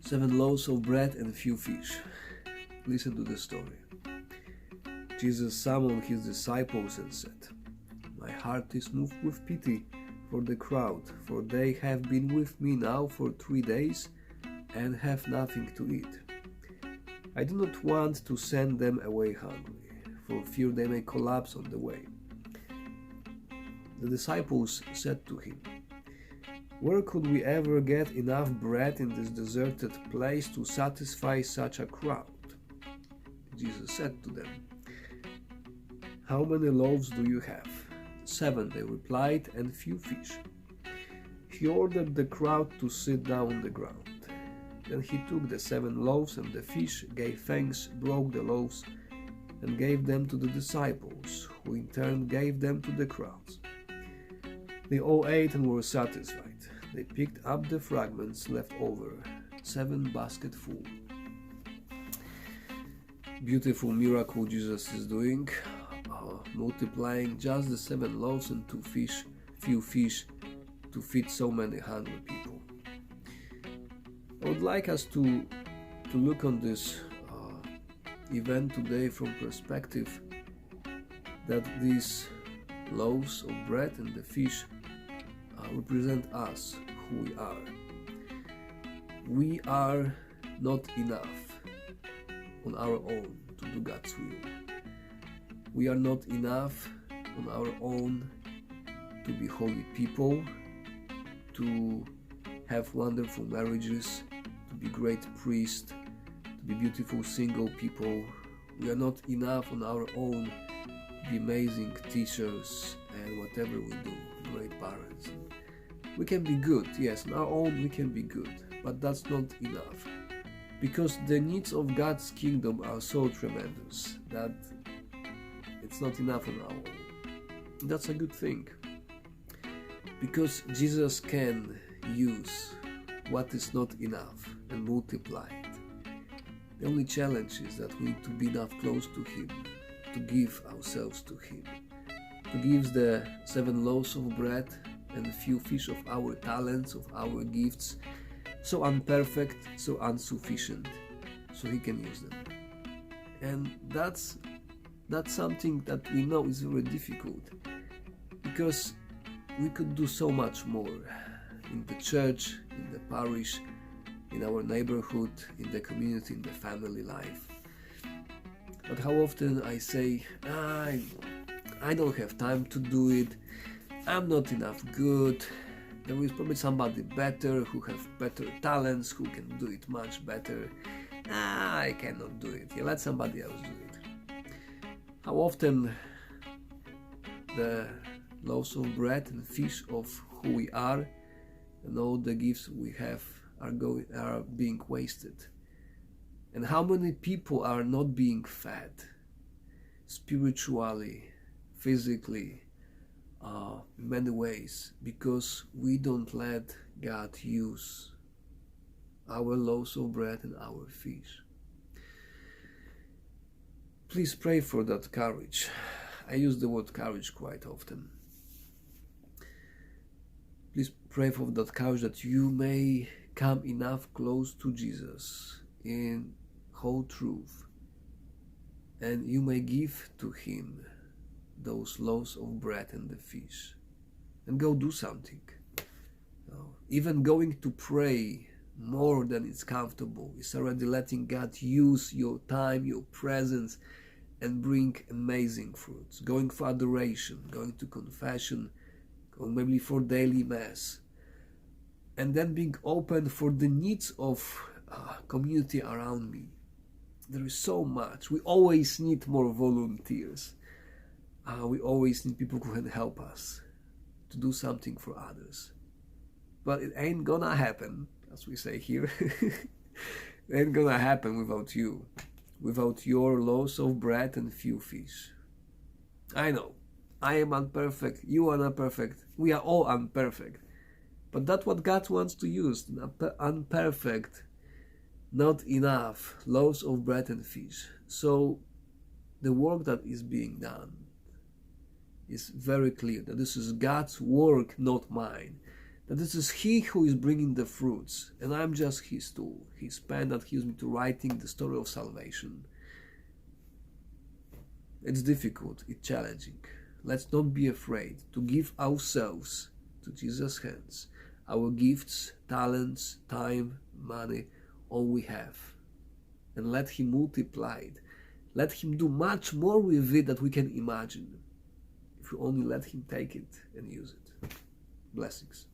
7 loaves of bread and few fish. Listen to the story. Jesus summoned his disciples and said, "My heart is moved with pity for the crowd, for they have been with me now for 3 days and have nothing to eat. I do not want to send them away hungry, for fear they may collapse on the way." The disciples said to him, "Where could we ever get enough bread in this deserted place to satisfy such a crowd?" Jesus said to them, "How many loaves do you have?" 7, they replied, "and few fish." He ordered the crowd to sit down on the ground. Then he took the 7 loaves and the fish, gave thanks, broke the loaves, and gave them to the disciples, who in turn gave them to the crowds. They all ate and were satisfied. They picked up the fragments left over, 7 basketfuls. Beautiful miracle Jesus is doing, multiplying just the 7 loaves and few fish to feed so many hungry people. I would like us to look on this event today from perspective that these loaves of bread and the fish represent us, who we are. We are not enough on our own to do God's will. We are not enough on our own to be holy people, to have wonderful marriages, to be great priests, to be beautiful single people. We are not enough on our own to be amazing teachers and whatever we do, great parents. We can be good, yes, on our own we can be good, but that's not enough. Because the needs of God's kingdom are so tremendous that it's not enough on our own. That's a good thing. Because Jesus can use what is not enough and multiply it. The only challenge is that we need to be enough close to Him, to give ourselves to Him, to give the 7 loaves of bread and a few fish of our talents, of our gifts, so imperfect, so insufficient, so He can use them. And that's something that we know is very difficult, because we could do so much more in the church, in the parish, in our neighborhood, in the community, in the family life. But how often I say, I don't have time to do it, I'm not enough good, there is probably somebody better who have better talents, who can do it much better. I cannot do it, let somebody else do it. How often the loaves of bread and fish of who we are and all the gifts we have are being wasted. And how many people are not being fed spiritually, physically, in many ways, because we don't let God use our loaves of bread and our fish. Please pray for that courage. I use the word courage quite often. Please pray for that courage, that you may come enough close to Jesus in whole truth, and you may give to Him those loaves of bread and the fish, and go do something. Even going to pray more than it's comfortable is already letting God use your time, your presence, and bring amazing fruits. Going for adoration, going to confession, going maybe for daily mass, and then being open for the needs of community around me. There is so much. We always need more volunteers. We always need people who can help us to do something for others. But it ain't gonna happen, as we say here. It ain't gonna happen without you, without your loaves of bread and few fish. I know, I am imperfect, you are not perfect, we are all imperfect. But that's what God wants to use, imperfect, not enough loaves of bread and fish. So the work that is being done is very clear, that this is God's work, not mine. that this is He who is bringing the fruits, and I'm just His tool, His pen that He used me to writing the story of salvation. It's difficult, it's challenging. Let's not be afraid to give ourselves to Jesus' hands, our gifts, talents, time, money, all we have, and let Him multiply it. Let Him do much more with it than we can imagine, if we only let Him take it and use it. Blessings.